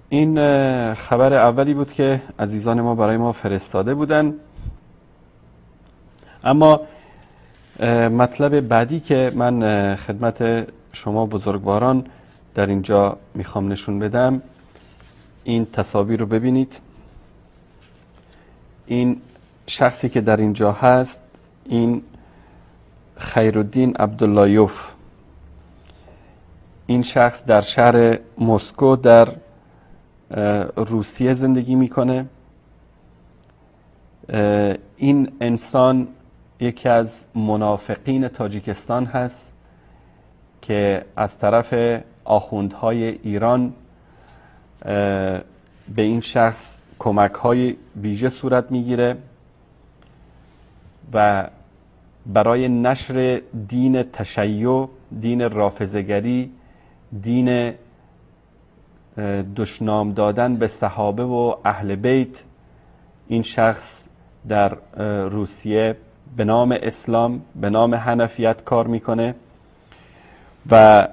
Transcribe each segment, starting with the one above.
این خبر اولی بود که عزیزان ما برای ما فرستاده بودن. اما مطلب بعدی که من خدمت شما بزرگواران در اینجا میخوام نشون بدم، این تصاویر رو ببینید. این شخصی که در اینجا هست، این خیرالدین عبداللایوف. این شخص در شهر مسکو در روسیه زندگی میکنه. این انسان یکی از منافقین تاجیکستان هست که از طرف آخوندهای ایران به این شخص کمک‌های ویژه صورت میگیره و برای نشر دین تشیع، دین رافضه‌گری، دین دشنام دادن به صحابه و اهل بیت، این شخص در روسیه به نام اسلام، به نام حنفیت کار میکنه و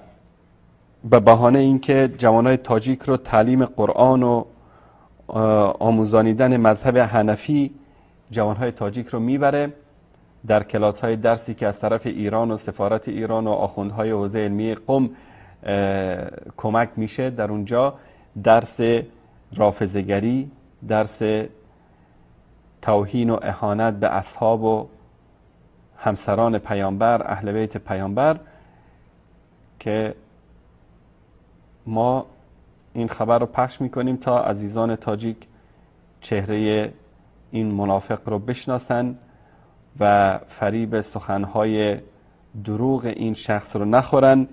به بهانه اینکه جوانای تاجیک رو تعلیم قرآن و آموزانیدن مذهب حنفی، جوانهای تاجیک رو میبره در کلاس های درسی که از طرف ایران و سفارت ایران و آخوندهای حوزه علمی قم کمک میشه. در اونجا درس رافضه‌گری، درس توهین و اهانت به اصحاب و همسران پیامبر، اهل بیت پیامبر، که ما این خبر رو پخش میکنیم تا عزیزان تاجیک چهره این منافق رو بشناسن و فریب سخنهای دروغ این شخص رو نخورن.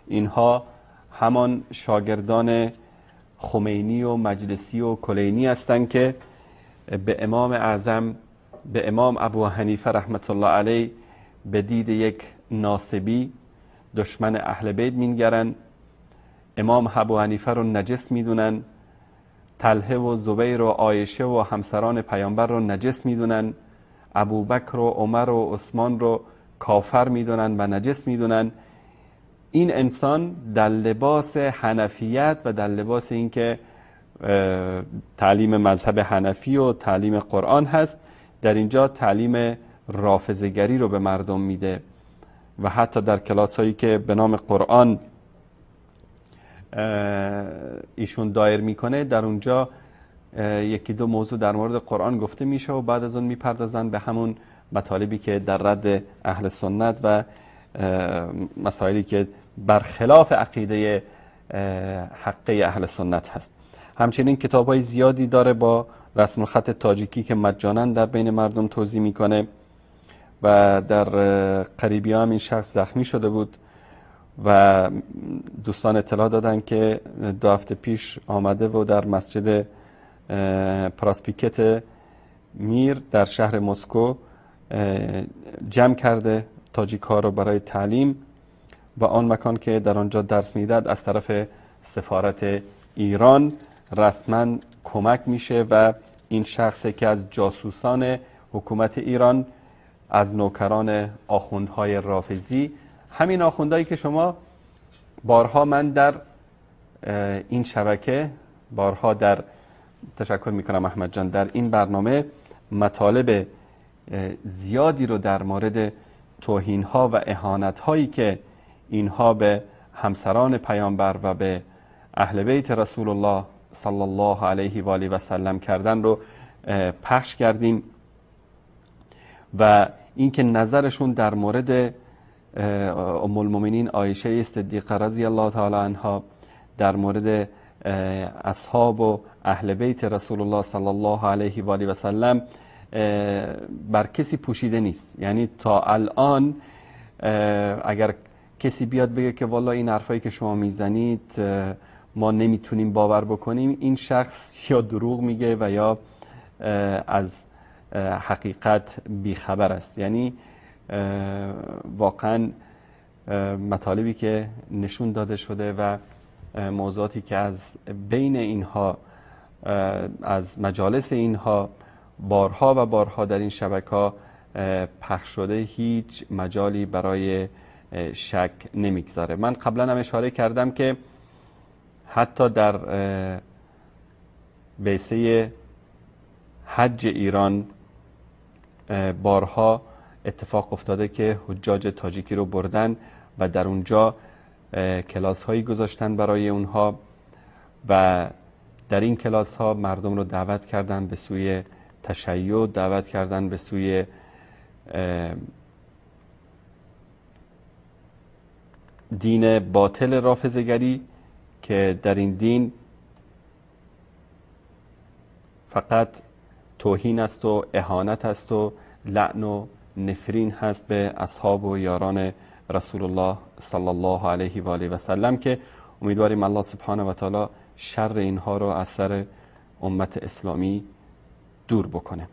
اینها همان شاگردان خمینی و مجلسی و کلینی هستند که به امام اعظم، به امام ابو حنیفه رحمت الله علیه به دید یک ناصبی، دشمن اهل بیت مینگرن. امام ابو حنیفه رو نجس میدونن، طلحه و زبیر و عایشه و همسران پیامبر رو نجس میدونن، ابوبکر و عمر و عثمان رو کافر میدونن و نجس میدونن. این انسان در لباس حنفیت و در لباس اینکه تعلیم مذهب حنفی و تعلیم قرآن هست، در اینجا تعلیم رافضه‌گری رو به مردم میده و حتی در کلاس هایی که به نام قرآن ایشون دایر میکنه، در اونجا یکی دو موضوع در مورد قرآن گفته میشه و بعد از اون میپردازن به همون مطالبی که در رد اهل سنت و مسائلی که برخلاف عقیده حقه اهل سنت هست. همچنین کتاب‌های زیادی داره با رسم الخط تاجیکی که مجانا در بین مردم توزیع میکنه و در قریبی هم این شخص زخمی شده بود و دوستان اطلاع دادن که 2 هفته پیش آمده و در مسجد پراسپیکت میر در شهر مسکو جمع کرده تاجیک ها رو برای تعلیم و آن مکان که در آنجا درس میداد از طرف سفارت ایران رسما کمک میشه و این شخص که از جاسوسان حکومت ایران، از نوکران آخوندهای رافضی، همین آخوندهایی که شما بارها من در این شبکه، بارها در تشکر میکنم احمد جان، در این برنامه مطالب زیادی رو در مورد توهین ها و اهانت هایی که اینها به همسران پیامبر و به اهل بیت رسول الله صلی الله علیه و آله و سلم کردن رو پخش کردیم و اینکه نظرشون در مورد ام المؤمنین عایشه صدیقه رضی الله تعالی عنها، در مورد اصحاب و اهل بیت رسول الله صلی الله علیه و آله و سلم بر کسی پوشیده نیست. یعنی تا الان اگر کسی بیاد بگه که والا این حرفایی که شما میزنید ما نمیتونیم باور بکنیم، این شخص یا دروغ میگه و یا از حقیقت بیخبر است. یعنی واقعا مطالبی که نشون داده شده و موضوعاتی که از بین اینها، از مجالس اینها بارها و بارها در این شبکه‌ها پخش شده، هیچ مجالی برای شک نمیگذاره. من قبلا هم اشاره کردم که حتی در بعثه حج ایران بارها اتفاق افتاده که حجاج تاجیکی رو بردن و در اونجا کلاس هایی گذاشتن برای اونها و در این کلاس ها مردم رو دعوت کردن به سوی تشیع، دعوت کردن به سوی دین باطل رافضه‌گری که در این دین فقط توهین است و اهانت است و لعن و نفرین هست به اصحاب و یاران رسول الله صلی الله علیه و آله و سلم، که امیدواریم الله سبحانه و تعالی شر اینها رو از سر امت اسلامی دور بکنه.